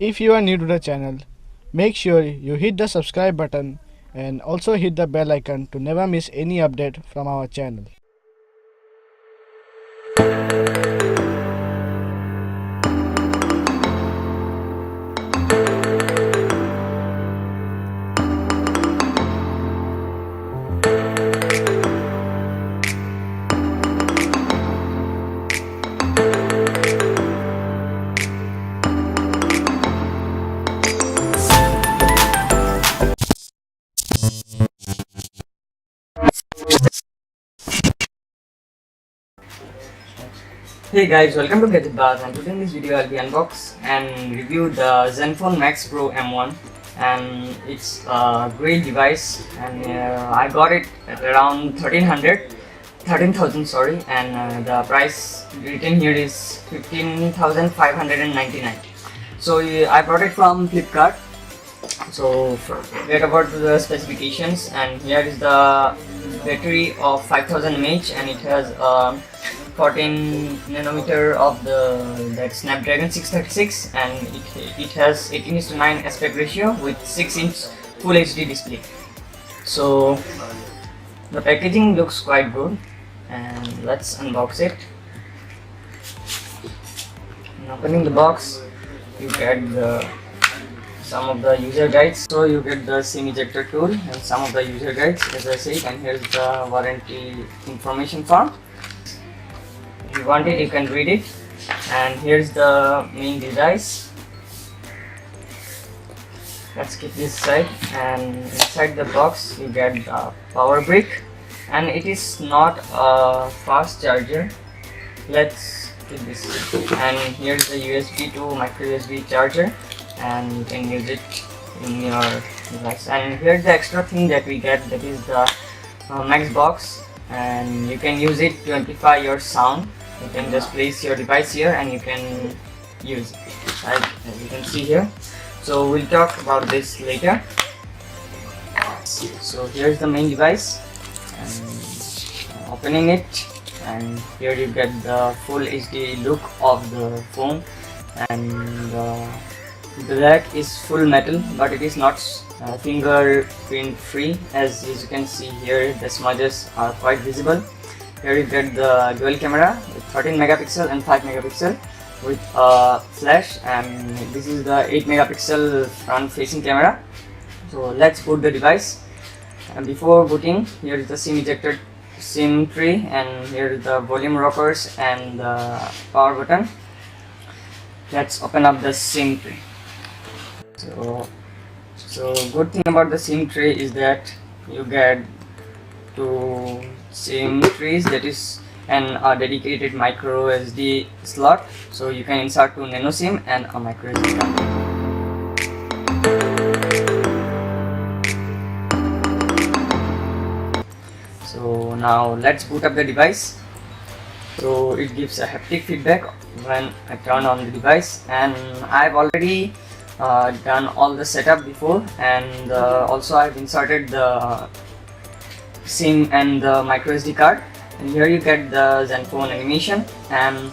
If you are new to the channel, make sure you hit the subscribe button and also hit the bell icon to never miss any update from our channel. Hey guys, welcome to Gadget Bars, and today in this video I'll be unbox and review the Zenfone Max Pro M1, and it's a great device, and I got it at around 13,000 sorry, and the price written here is 15,599. So I bought it from Flipkart. So get about the specifications, and here is the battery of 5000 mAh, and it has 14 nanometer of that Snapdragon 636, and it has 18:9 aspect ratio with 6-inch Full HD display. So the packaging looks quite good, and let's unbox it. In opening the box, you get some of the user guides. So you get the SIM ejector tool and some of the user guides, as I said, and here's the warranty information form. If you want it, you can read it. And here's the main device. Let's keep this side, and inside the box you get the power brick, and it is not a fast charger. Let's keep this, and here's the USB to micro USB charger, and you can use it in your device. And here's the extra thing that we get, that is the Max box, and you can use it to amplify your sound. You can just place your device here and you can use it, right, as you can see here. So we'll talk about this later. So here's the main device, and opening it, and here you get the full HD look of the phone, and the back is full metal, but it is not fingerprint free. As you can see here, the smudges are quite visible. Here you get the dual camera with 13 megapixel and 5 megapixel with a flash, and this is the 8 megapixel front facing camera. So let's boot the device, and before booting, here is the SIM ejector SIM tray, and here is the volume rockers and the power button. Let's open up the SIM tray. So good thing about the SIM tray is that you get two SIM trays, that is, and a dedicated micro SD slot, so you can insert two nano SIM and a micro SD card. So now let's boot up the device. So it gives a haptic feedback when I turn on the device, and I've already done all the setup before, and also I've inserted the SIM and the micro SD card. And here you get the Zenfone animation, and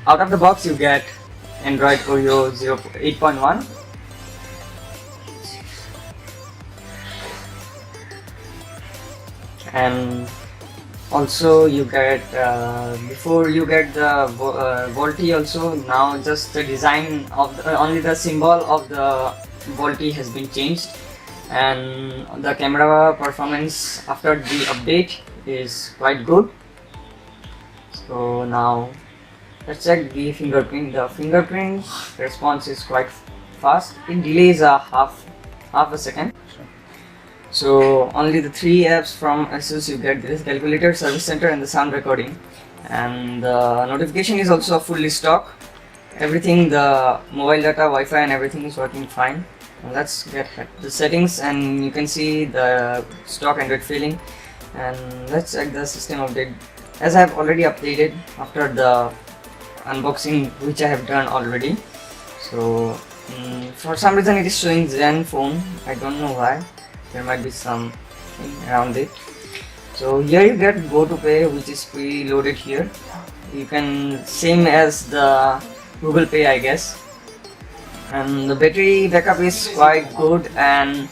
out of the box you get Android Oreo 8.1, and also you get before you get the VoLTE also. Now just the design of only the symbol of the VoLTE has been changed, and the camera performance after the update is quite good. So now let's check the fingerprint. The fingerprint response is quite fast. It delays a half a second. So only the 3 apps from Asus you get: this calculator, service center, and the sound recording. And the notification is also fully stock. Everything, the mobile data, Wi-Fi, and everything is working fine. Let's get the settings, and you can see the stock Android feeling. And let's check the system update, as I have already updated after the unboxing, which I have done already. So for some reason it is showing Zenfone. I don't know why. There might be something around it. So here you get Go to Pay, which is preloaded here. You can, same as the Google Pay, I guess. and the battery backup is quite good, and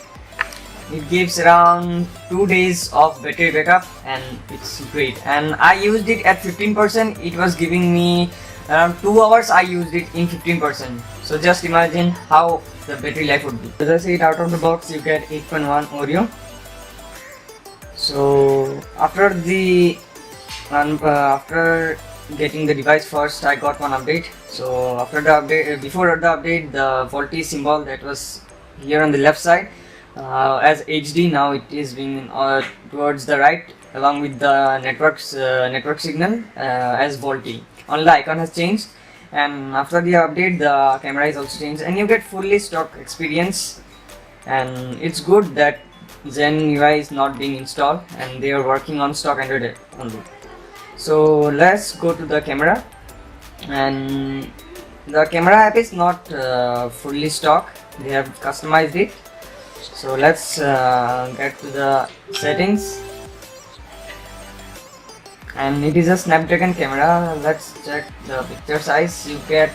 it gives around 2 days of battery backup, and it's great. And I used it at 15%. It was giving me around 2 hours. I used it in 15%. So just imagine how the battery life would be. As I said, out of the box you get 8.1 audio. So after getting the device first, I got one update. So after the update, before the update, the VoLTE symbol that was here on the left side as HD, now it is being towards the right, along with the network signal as VoLTE. Only the icon has changed, and after the update the camera is also changed, and you get fully stock experience. And it's good that Zen UI is not being installed and they are working on stock Android only. So let's go to the camera, and the camera app is not fully stock, they have customized it. So let's get to the settings, and it is a Snapdragon camera. Let's check the picture size. You get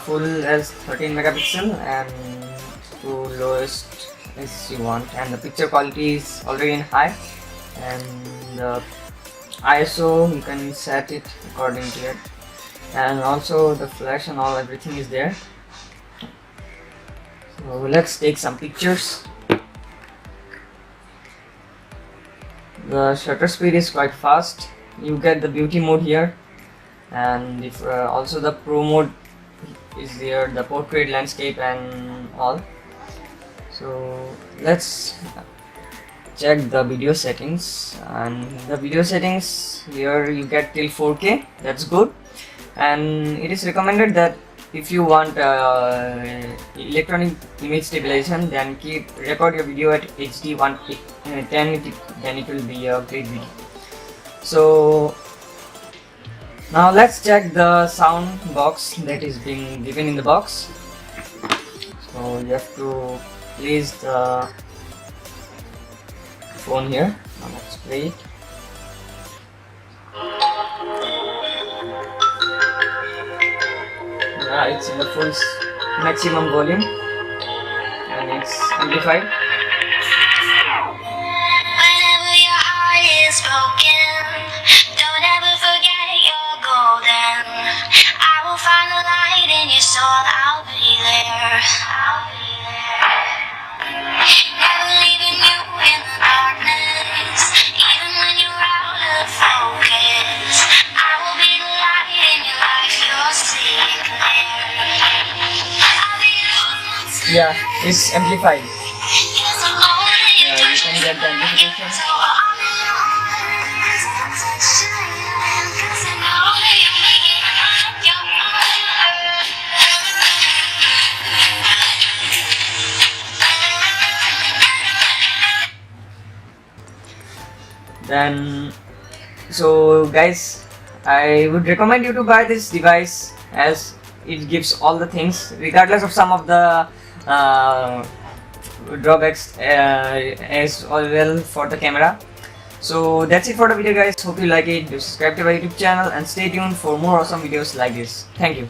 full as 13 megapixel and to lowest as you want, and the picture quality is already in high, and the ISO you can set it according to it, and also the flash and all, everything is there. So let's take some pictures. The shutter speed is quite fast. You get the beauty mode here, and if also the pro mode is there, the portrait, landscape and all. So let's check the video settings, and the video settings here you get till 4K, that's good. And it is recommended that if you want electronic image stabilization, then record your video at HD 110, then it will be a great video. So now let's check the sound box that is being given in the box. So you have to place the phone here. Now let's play it. Yeah, it's in the full maximum volume and it's amplified. Whenever your heart is broken, don't ever forget you're golden. I will find the light in your soul, I'll be there. I'll be there. Never leaving you in the darkness, even when you're out of focus. I will be the light in your life, you'll see it clear. I'll be the one. Yeah, it's amplified. Yes, I'm only You can get the amplification. so all alone. Cause I know that you make it your own. Then so guys, I would recommend you to buy this device as it gives all the things regardless of some of the drawbacks as well for the camera. So that's it for the video guys, hope you like it. Do subscribe to my YouTube channel and stay tuned for more awesome videos like this. Thank you.